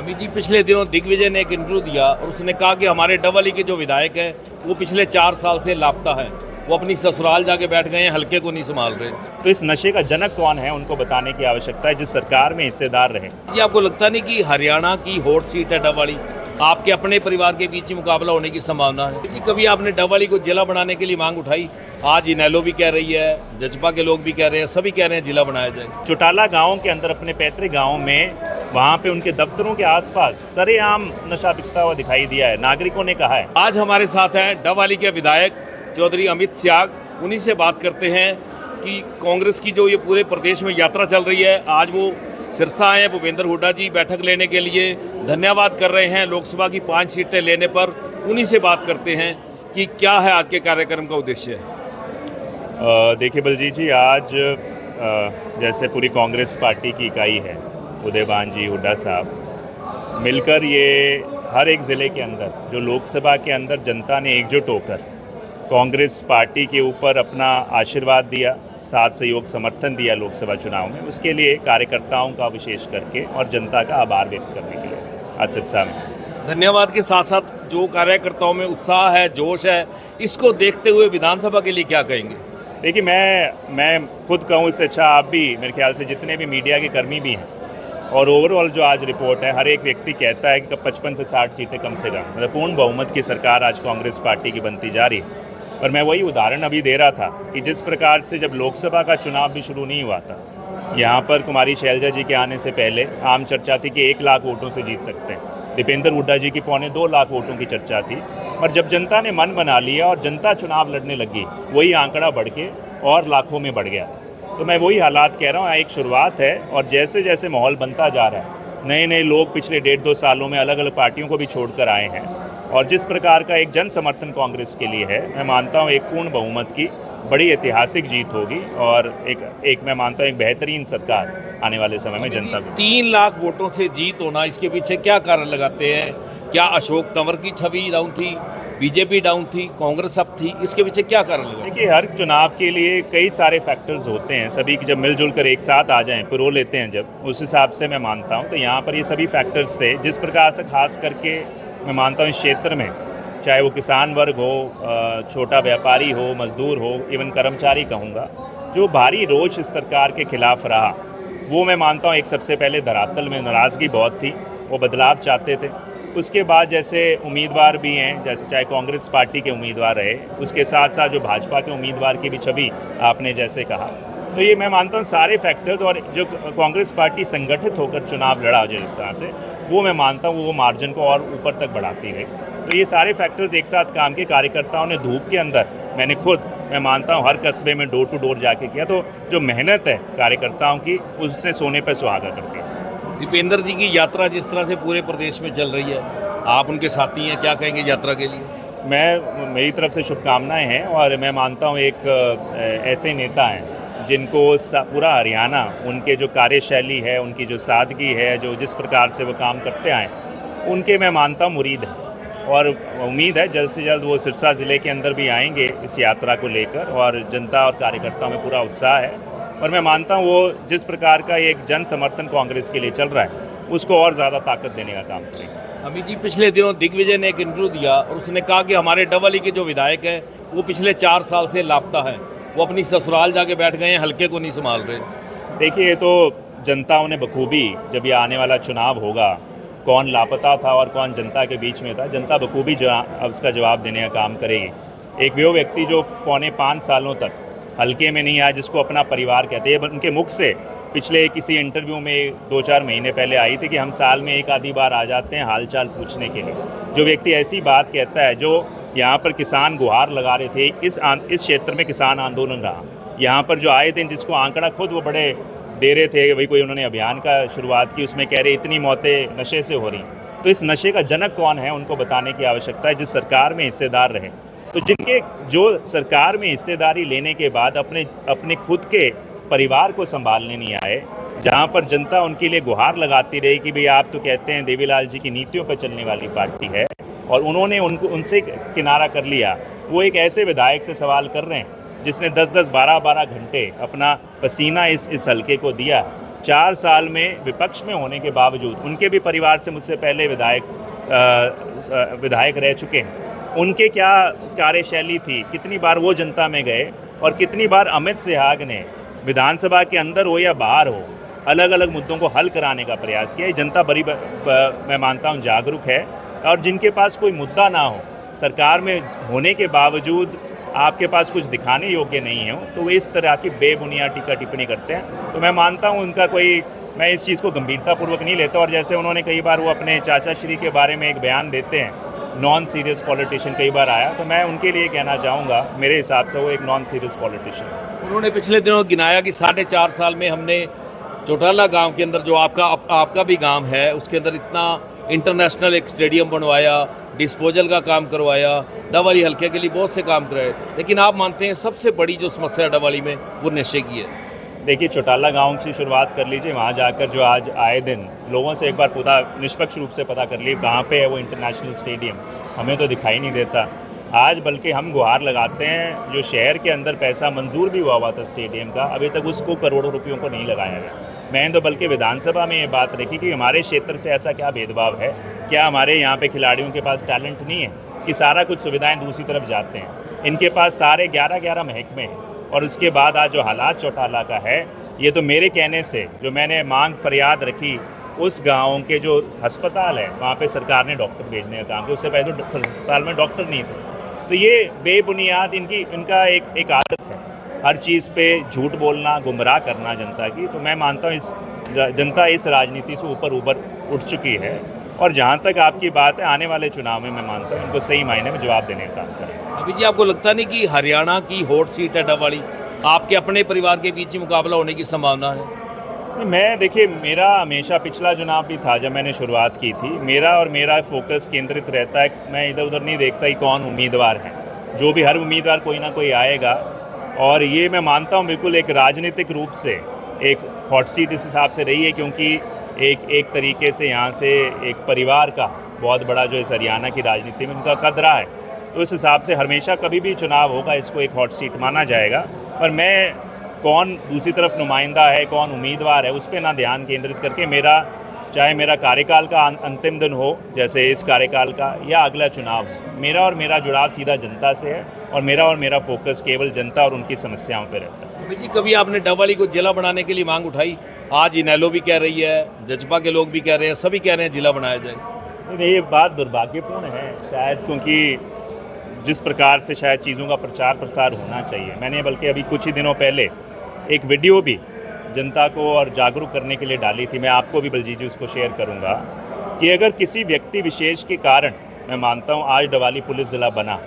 अमित जी, पिछले दिनों दिग्विजय ने एक इंटरव्यू दिया और उसने कहा कि हमारे डबल ई के जो विधायक हैं वो पिछले 4 साल से लापता हैं। वो अपनी ससुराल जाके बैठ गए हैं, हल्के को नहीं संभाल रहे। तो इस नशे का जनक कौन है उनको बताने की आवश्यकता है, जिस सरकार में हिस्सेदार रहे। जी, आपको लगता नहीं कि हरियाणा की हॉट सीट है डबल ई, आपके अपने परिवार के बीच ही मुकाबला होने की संभावना है? जी, कभी आपने डबल ई को जिला बनाने के लिए मांग उठाई? आज इनेलो भी कह रही है, जजपा के लोग भी कह रहे हैं, सभी कह रहे हैं जिला बनाया जाए। चौटाला गांव के अंदर, अपने पैतृक गांव में, वहां पे उनके दफ्तरों के आसपास सरेआम नशा बिकता हुआ दिखाई दिया है। नागरिकों ने कहा है। आज हमारे साथ हैं डबल ई के विधायक चौधरी अमित स्याग। उन्हीं से बात करते हैं कि कांग्रेस की जो ये पूरे प्रदेश में यात्रा चल रही है, आज वो सिरसा आए हैं। भूपेंद्र हुड्डा जी बैठक लेने के लिए धन्यवाद कर रहे हैं लोकसभा की 5 सीटें लेने पर। उन्हीं से बात करते हैं कि क्या है आज के कार्यक्रम का उद्देश्य। देखिए बलजीत जी, आज जैसे पूरी कांग्रेस पार्टी की इकाई है, उदयभान जी, हुड्डा साहब मिलकर ये हर एक ज़िले के अंदर जो लोकसभा के अंदर जनता ने एकजुट होकर कांग्रेस पार्टी के ऊपर अपना आशीर्वाद दिया, साथ सहयोग समर्थन दिया लोकसभा चुनाव में, उसके लिए कार्यकर्ताओं का विशेष करके और जनता का आभार व्यक्त करने के लिए आज सिरसा में। धन्यवाद के साथ साथ जो कार्यकर्ताओं में उत्साह है, जोश है, इसको देखते हुए विधानसभा के लिए क्या कहेंगे? देखिए, मैं खुद कहूँ इससे अच्छा आप भी, मेरे ख्याल से जितने भी मीडिया के कर्मी भी हैं, और ओवरऑल जो आज रिपोर्ट है, हर एक व्यक्ति कहता है कि 55 से 60 सीटें कम से कम, मतलब पूर्ण बहुमत की सरकार आज कांग्रेस पार्टी की बनती जा रही है। पर मैं वही उदाहरण अभी दे रहा था कि जिस प्रकार से जब लोकसभा का चुनाव भी शुरू नहीं हुआ था, यहाँ पर कुमारी शैलजा जी के आने से पहले आम चर्चा थी कि 1 लाख वोटों से जीत सकते हैं। दीपेंद्र हुड्डा जी की 2.25 लाख वोटों की चर्चा थी। और जब जनता ने मन बना लिया और जनता चुनाव लड़ने लगी, वही आंकड़ा बढ़ के और लाखों में बढ़ गया था। तो मैं वही हालात कह रहा हूँ, एक शुरुआत है और जैसे जैसे माहौल बनता जा रहा है, नए नए लोग पिछले 1.5-2 सालों में अलग अलग पार्टियों को भी छोड़कर आए हैं, और जिस प्रकार का एक जन समर्थन कांग्रेस के लिए है, मैं मानता हूँ एक पूर्ण बहुमत की बड़ी ऐतिहासिक जीत होगी और एक मैं मानता हूँ एक बेहतरीन सरकार आने वाले समय में जनता को। 3 लाख वोटों से जीत होना, इसके पीछे क्या कारण लगाते हैं? क्या अशोक तंवर की छवि डाउन थी, बीजेपी डाउन थी, कांग्रेस अप थी? इसके पीछे क्या कारण लगा? देखिए, हर चुनाव के लिए कई सारे फैक्टर्स होते हैं, सभी जब मिलजुल कर एक साथ आ जाएं, पिरो लेते हैं जब, उस हिसाब से मैं मानता हूं। तो यहाँ पर ये सभी फैक्टर्स थे, जिस प्रकार से खास करके मैं मानता हूँ इस क्षेत्र में, चाहे वो किसान वर्ग हो, छोटा व्यापारी हो, मजदूर हो, इवन कर्मचारी कहूँगा, जो भारी रोष इस सरकार के खिलाफ रहा, वो मैं मानता हूँ एक सबसे पहले धरातल में नाराज़गी बहुत थी, वो बदलाव चाहते थे। उसके बाद जैसे उम्मीदवार भी हैं, जैसे चाहे कांग्रेस पार्टी के उम्मीदवार रहे, उसके साथ साथ जो भाजपा के उम्मीदवार की भी छवि आपने जैसे कहा, तो ये मैं मानता हूँ सारे फैक्टर्स, और जो कांग्रेस पार्टी संगठित होकर चुनाव लड़ा जिस तरह से, वो मैं मानता हूँ वो मार्जिन को और ऊपर तक बढ़ाती गई। तो ये सारे फैक्टर्स एक साथ काम के, कार्यकर्ताओं ने धूप के अंदर, मैंने खुद मैं मानता हूँ हर कस्बे में डोर टू डोर जाके किया, तो जो मेहनत है कार्यकर्ताओं की, उसने सोने पर सुहागा करती है। दीपेंद्र जी की यात्रा जिस तरह से पूरे प्रदेश में चल रही है, आप उनके साथी हैं, क्या कहेंगे यात्रा के लिए? मेरी तरफ से शुभकामनाएं हैं, और मैं मानता हूँ एक ऐसे नेता हैं जिनको पूरा हरियाणा, उनके जो कार्यशैली है, उनकी जो सादगी है, जो जिस प्रकार से वो काम करते आए, उनके मैं मानता हूँ मुरीद हैं, और उम्मीद है जल्द से जल्द वो सिरसा ज़िले के अंदर भी आएंगे इस यात्रा को लेकर, और जनता और कार्यकर्ताओं में पूरा उत्साह है। और मैं मानता हूँ वो जिस प्रकार का एक जन समर्थन कांग्रेस के लिए चल रहा है, उसको और ज़्यादा ताकत देने का काम करेंगे। अमित जी, पिछले दिनों दिग्विजय ने एक इंटरव्यू दिया और उसने कहा कि हमारे डबल ई के जो विधायक हैं वो पिछले 4 साल से लापता हैं। वो अपनी ससुराल जाके बैठ गए हैं, हल्के को नहीं संभाल रहे। देखिए, ये तो जनताओं ने बखूबी, जब ये आने वाला चुनाव होगा, कौन लापता था और कौन जनता के बीच में था, जनता बखूबी अब उसका जवाब देने का काम करेगी। एक वो व्यक्ति जो 4.25 सालों तक हल्के में नहीं आया, जिसको अपना परिवार कहते हैं, उनके मुख से पिछले किसी इंटरव्यू में 2-4 महीने पहले आई थी कि हम साल में एक आधी बार आ जाते हैं हाल चाल पूछने के लिए। जो व्यक्ति ऐसी बात कहता है, जो यहाँ पर किसान गुहार लगा रहे थे, इस क्षेत्र में किसान आंदोलन रहा, यहाँ पर जो आए दिन जिसको आंकड़ा खुद वो बड़े दे रहे थे, वही कोई उन्होंने अभियान का शुरुआत की, उसमें कह रहे इतनी मौतें नशे से हो रही। तो इस नशे का जनक कौन है उनको बताने की आवश्यकता है, जिस सरकार में हिस्सेदार रहे। तो जिनके जो सरकार में हिस्सेदारी लेने के बाद अपने खुद के परिवार को संभालने नहीं आए, जहां पर जनता उनके लिए गुहार लगाती रही कि भाई आप तो कहते हैं देवीलाल जी की नीतियों पर चलने वाली पार्टी है, और उन्होंने उनसे किनारा कर लिया। वो एक ऐसे विधायक से सवाल कर रहे हैं जिसने 10-10, 12-12 घंटे अपना पसीना इस हल्के को दिया, 4 साल में विपक्ष में होने के बावजूद, उनके भी परिवार से मुझसे पहले विधायक रह चुके हैं, उनके क्या कार्यशैली थी, कितनी बार वो जनता में गए और कितनी बार अमित सिहाग ने विधानसभा के अंदर हो या बाहर हो अलग अलग मुद्दों को हल कराने का प्रयास किया। ये जनता बड़ी मैं मानता हूँ जागरूक है, और जिनके पास कोई मुद्दा ना हो, सरकार में होने के बावजूद आपके पास कुछ दिखाने योग्य नहीं हो, तो वे इस तरह की बेबुनियाद टीका टिप्पणी करते हैं। तो मैं मानता हूँ उनका कोई, मैं इस चीज़ को गंभीरतापूर्वक नहीं लेता। और जैसे उन्होंने कई बार वो अपने चाचा श्री के बारे में एक बयान देते हैं, नॉन सीरियस पॉलिटिशियन कई बार आया, तो मैं उनके लिए कहना चाहूँगा मेरे हिसाब से वो एक नॉन सीरियस पॉलिटिशियन। उन्होंने पिछले दिनों गिनाया कि 4.5 साल में हमने चौटाला गांव के अंदर, जो आपका भी गांव है, उसके अंदर इतना इंटरनेशनल एक स्टेडियम बनवाया, डिस्पोजल का काम करवाया, डवाली हल्के के लिए बहुत से काम कराए, लेकिन आप मानते हैं सबसे बड़ी जो समस्या डवाली में वो नशे की है? देखिए, चौटाला गांव की शुरुआत कर लीजिए, वहाँ जाकर जो आज आए दिन लोगों से एक बार पूरा निष्पक्ष रूप से पता कर लीजिए कहाँ पे है वो इंटरनेशनल स्टेडियम। हमें तो दिखाई नहीं देता आज, बल्कि हम गुहार लगाते हैं जो शहर के अंदर पैसा मंजूर भी हुआ था स्टेडियम का, अभी तक उसको करोड़ों रुपयों को नहीं लगाया गया। मैंने तो बल्कि विधानसभा में ये बात रखी कि हमारे क्षेत्र से ऐसा क्या भेदभाव है, क्या हमारे यहाँ पे खिलाड़ियों के पास टैलेंट नहीं है कि सारा कुछ सुविधाएं दूसरी तरफ जाते हैं। इनके पास सारे 11 महकमे हैं, और उसके बाद आज जो हालात चौटाला का है, ये तो मेरे कहने से, जो मैंने मांग फरियाद रखी, उस गाँव के जो अस्पताल है वहाँ पर सरकार ने डॉक्टर भेजने का काम किया, उससे पहले तो अस्पताल में डॉक्टर नहीं थे। तो ये बेबुनियाद इनका एक आदत है, हर चीज़ पे झूठ बोलना, गुमराह करना जनता की। तो मैं मानता हूँ जनता इस राजनीति से ऊपर उठ चुकी है, और जहाँ तक आपकी बात है, आने वाले चुनाव में मैं मानता हूँ इनको सही मायने में जवाब देने का काम करें। अभी जी, आपको लगता नहीं कि हरियाणा की हॉट सीट है डवाली, आपके अपने परिवार के बीच ही मुकाबला होने की संभावना है? मैं, देखिए, मेरा हमेशा पिछला चुनाव भी था जब मैंने शुरुआत की थी, मेरा फोकस केंद्रित रहता है, मैं इधर उधर नहीं देखता कि कौन उम्मीदवार है, जो भी हर उम्मीदवार कोई ना कोई आएगा। और ये मैं मानता हूँ बिल्कुल एक राजनीतिक रूप से एक हॉट सीट इस हिसाब से रही है, क्योंकि एक तरीके से यहाँ से एक परिवार का बहुत बड़ा जो इस हरियाणा की राजनीति में उनका कद रहा है, तो इस हिसाब से हमेशा कभी भी चुनाव होगा इसको एक हॉट सीट माना जाएगा। पर मैं कौन दूसरी तरफ नुमाइंदा है, कौन उम्मीदवार है, उस पर ना ध्यान केंद्रित करके चाहे मेरा कार्यकाल का अंतिम दिन हो जैसे इस कार्यकाल का, या अगला चुनाव, मेरा जुड़ाव सीधा जनता से है, और मेरा फोकस केवल जनता और उनकी समस्याओं पर रहता है। अभी जी, कभी आपने डवाली को जिला बनाने के लिए मांग उठाई? आज इनेलो भी कह रही है, जजपा के लोग भी कह रहे हैं, सभी कह रहे हैं जिला बनाया जाए। ये बात दुर्भाग्यपूर्ण है शायद, क्योंकि जिस प्रकार से शायद चीज़ों का प्रचार प्रसार होना चाहिए, मैंने बल्कि अभी कुछ ही दिनों पहले एक वीडियो भी जनता को और जागरूक करने के लिए डाली थी, मैं आपको भी बलजीत जी उसको शेयर करूंगा, कि अगर किसी व्यक्ति विशेष के कारण, मैं मानता हूं आज डवाली पुलिस ज़िला बना,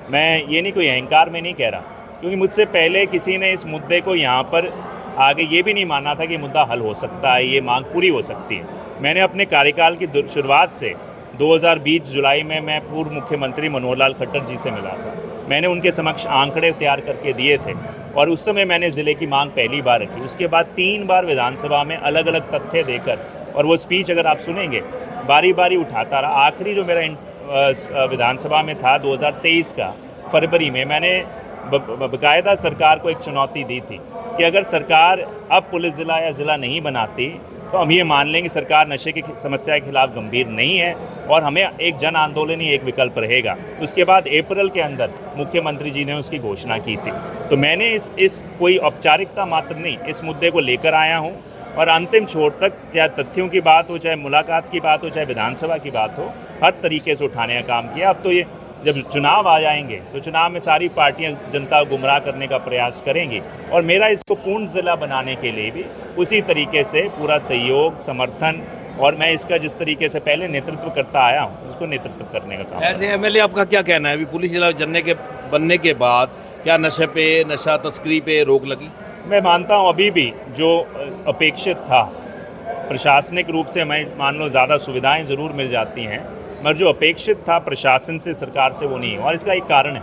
मैं ये नहीं कोई अहंकार में नहीं कह रहा, क्योंकि मुझसे पहले किसी ने इस मुद्दे को यहाँ पर आगे ये भी नहीं माना था कि मुद्दा हल हो सकता है, ये मांग पूरी हो सकती है। मैंने अपने कार्यकाल की शुरुआत से 2020 जुलाई में मैं पूर्व मुख्यमंत्री मनोहर लाल खट्टर जी से मिला था, मैंने उनके समक्ष आंकड़े तैयार करके दिए थे, और उस समय मैंने ज़िले की मांग पहली बार रखी। उसके बाद 3 बार विधानसभा में अलग अलग तथ्य देकर, और वो स्पीच अगर आप सुनेंगे बारी बारी उठाता रहा। आखिरी जो मेरा विधानसभा में था 2023 का फरवरी में, मैंने बाकायदा सरकार को एक चुनौती दी थी कि अगर सरकार अब पुलिस ज़िला या ज़िला नहीं बनाती तो हम ये मान लेंगे सरकार नशे की समस्या के खिलाफ गंभीर नहीं है, और हमें एक जन आंदोलन ही एक विकल्प रहेगा। उसके बाद अप्रैल के अंदर मुख्यमंत्री जी ने उसकी घोषणा की थी। तो मैंने इस कोई औपचारिकता मात्र नहीं, इस मुद्दे को लेकर आया हूँ, और अंतिम छोर तक, चाहे तथ्यों की बात हो, चाहे मुलाकात की बात हो, चाहे विधानसभा की बात हो, हर तरीके से उठाने का काम किया। अब तो ये जब चुनाव आ जाएंगे तो चुनाव में सारी पार्टियां जनता को गुमराह करने का प्रयास करेंगी, और मेरा इसको पूर्ण ज़िला बनाने के लिए भी उसी तरीके से पूरा सहयोग, समर्थन, और मैं इसका जिस तरीके से पहले नेतृत्व करता आया हूँ उसको नेतृत्व करने का काम। ऐसे एमएलए आपका क्या कहना है, अभी पुलिस जिला बनने के बाद क्या नशे पे, नशा तस्करी पे रोक लगी? मैं मानता हूँ अभी भी जो अपेक्षित था, प्रशासनिक रूप से मैं मान लो ज़्यादा सुविधाएं ज़रूर मिल जाती हैं, मगर जो अपेक्षित था प्रशासन से, सरकार से, वो नहीं है। और इसका एक कारण है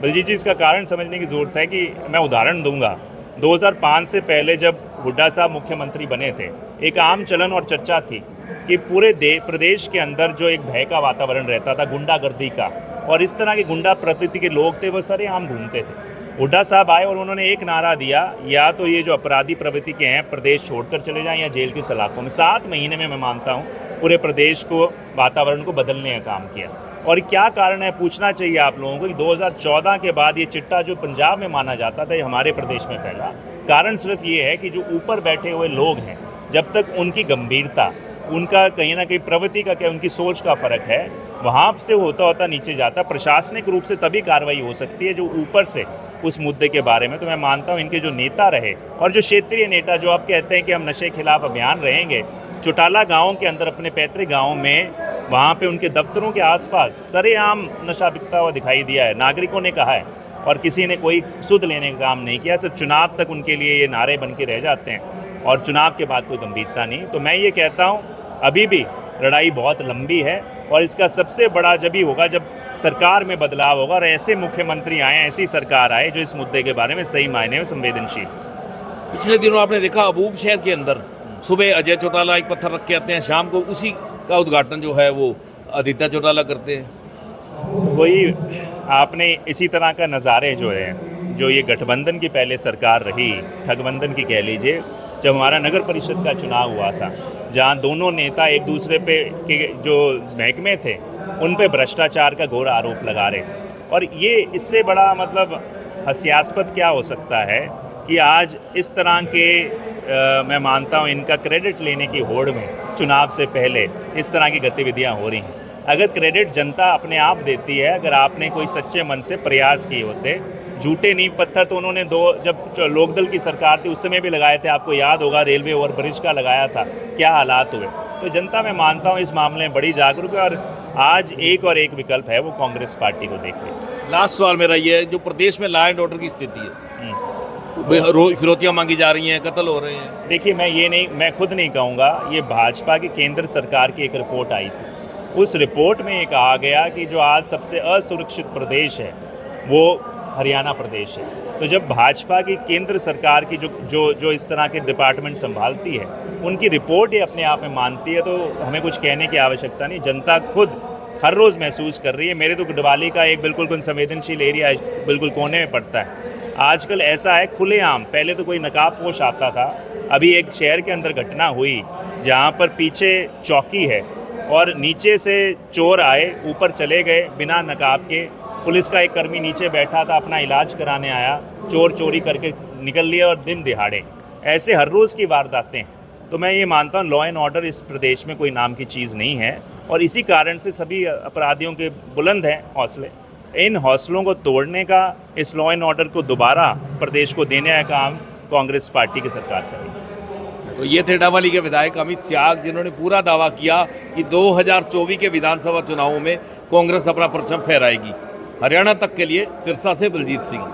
बलजीत जी, इसका कारण समझने की ज़रूरत है कि मैं उदाहरण दूंगा। 2005 से पहले जब हुड्डा साहब मुख्यमंत्री बने थे, एक आम चलन और चर्चा थी कि पूरे प्रदेश के अंदर जो एक भय का वातावरण रहता था, गुंडागर्दी का, और इस तरह के गुंडा प्रवृत्ति के लोग थे वो सरेआम घूमते थे। हुड्डा साहब आए और उन्होंने एक नारा दिया, या तो ये जो अपराधी प्रवृत्ति के हैं प्रदेश छोड़कर चले जाएं या जेल की सलाखों में। 7 महीने में मैं मानता हूँ पूरे प्रदेश को, वातावरण को बदलने का काम किया। और क्या कारण है, पूछना चाहिए आप लोगों को कि 2014 के बाद ये चिट्टा जो पंजाब में माना जाता था ये हमारे प्रदेश में फैला। कारण सिर्फ ये है कि जो ऊपर बैठे हुए लोग हैं, जब तक उनकी गंभीरता, उनका कहीं ना कहीं प्रवृत्ति का क्या, उनकी सोच का फ़र्क है, वहाँ से होता होता नीचे जाता। प्रशासनिक रूप से तभी कार्रवाई हो सकती है जो ऊपर से उस मुद्दे के बारे में। तो मैं मानता हूँ इनके जो नेता रहे और जो क्षेत्रीय नेता जो आप कहते हैं कि हम नशे खिलाफ अभियान रहेंगे, चौटाला गांव के अंदर अपने पैतृक गांव में, वहाँ पे उनके दफ्तरों के आसपास सरेआम नशा बिकता हुआ दिखाई दिया है। नागरिकों ने कहा है और किसी ने कोई सुध लेने का काम नहीं किया। सिर्फ चुनाव तक उनके लिए ये नारे बन के रह जाते हैं और चुनाव के बाद कोई गंभीरता नहीं। तो मैं ये कहता हूँ अभी भी लड़ाई बहुत लंबी है और इसका सबसे बड़ा जब ही होगा जब सरकार में बदलाव होगा और ऐसे मुख्यमंत्री आए, ऐसी सरकार आए जो इस मुद्दे के बारे में सही मायने में संवेदनशील। पिछले दिनों आपने देखा अबूब शहर के अंदर सुबह अजय चौटाला एक पत्थर रख के आते हैं, शाम को उसी का उद्घाटन जो है वो आदित्य चौटाला करते हैं। वही आपने इसी तरह का नज़ारे जो है, जो ये गठबंधन की पहले सरकार रही, ठगबंधन की कह लीजिए, जब हमारा नगर परिषद का चुनाव हुआ था, जहाँ दोनों नेता एक दूसरे पे के जो महकमे थे उन पे भ्रष्टाचार का घोर आरोप लगा रहे थे। और ये इससे बड़ा मतलब हास्यास्पद क्या हो सकता है कि आज इस तरह के मैं मानता हूँ इनका क्रेडिट लेने की होड़ में चुनाव से पहले इस तरह की गतिविधियाँ हो रही हैं। अगर क्रेडिट जनता अपने आप देती है, अगर आपने कोई सच्चे मन से प्रयास किए होते, झूठे नींव पत्थर तो उन्होंने जब लोकदल की सरकार थी उस समय भी लगाए थे। आपको याद होगा रेलवे ओवरब्रिज का लगाया था, क्या हालात हुए। तो जनता मैं मानता हूँ इस मामले में बड़ी जागरूक है और आज एक और एक विकल्प है, वो कांग्रेस पार्टी को देख रही है। लास्ट सवाल मेरा ये है, जो प्रदेश में लॉ एंड ऑर्डर की स्थिति है, फिरौतियाँ मांगी जा रही हैं, कत्ल हो रहे हैं। देखिए मैं खुद नहीं कहूँगा, ये भाजपा की केंद्र सरकार की एक रिपोर्ट आई थी। उस रिपोर्ट में ये कहा गया कि जो आज सबसे असुरक्षित प्रदेश है वो हरियाणा प्रदेश है। तो जब भाजपा की केंद्र सरकार की जो इस तरह के डिपार्टमेंट संभालती है, उनकी रिपोर्ट ये अपने आप में मानती है, तो हमें कुछ कहने की आवश्यकता नहीं। जनता खुद हर रोज़ महसूस कर रही है। मेरे तो दिवाली का एक बिल्कुल संवेदनशील एरिया बिल्कुल कोने में पड़ता है। आजकल ऐसा है खुलेआम, पहले तो कोई नकाबपोश आता था, अभी एक शहर के अंदर घटना हुई जहाँ पर पीछे चौकी है और नीचे से चोर आए, ऊपर चले गए बिना नकाब के। पुलिस का एक कर्मी नीचे बैठा था, अपना इलाज कराने आया, चोर चोरी करके निकल लिए और दिन दिहाड़े। ऐसे हर रोज़ की वारदातें। तो मैं ये मानता हूँ लॉ एंड ऑर्डर इस प्रदेश में कोई नाम की चीज़ नहीं है और इसी कारण से सभी अपराधियों के बुलंद हैं हौसले। इन हौसलों को तोड़ने का, इस लॉ एंड ऑर्डर को दोबारा प्रदेश को देने का काम कांग्रेस पार्टी की सरकार करेगी। तो ये थे डबवाली के विधायक अमित स्याग, जिन्होंने पूरा दावा किया कि 2024 के विधानसभा चुनावों में कांग्रेस अपना परचम फहराएगी। हरियाणा तक के लिए सिरसा से बलजीत सिंह।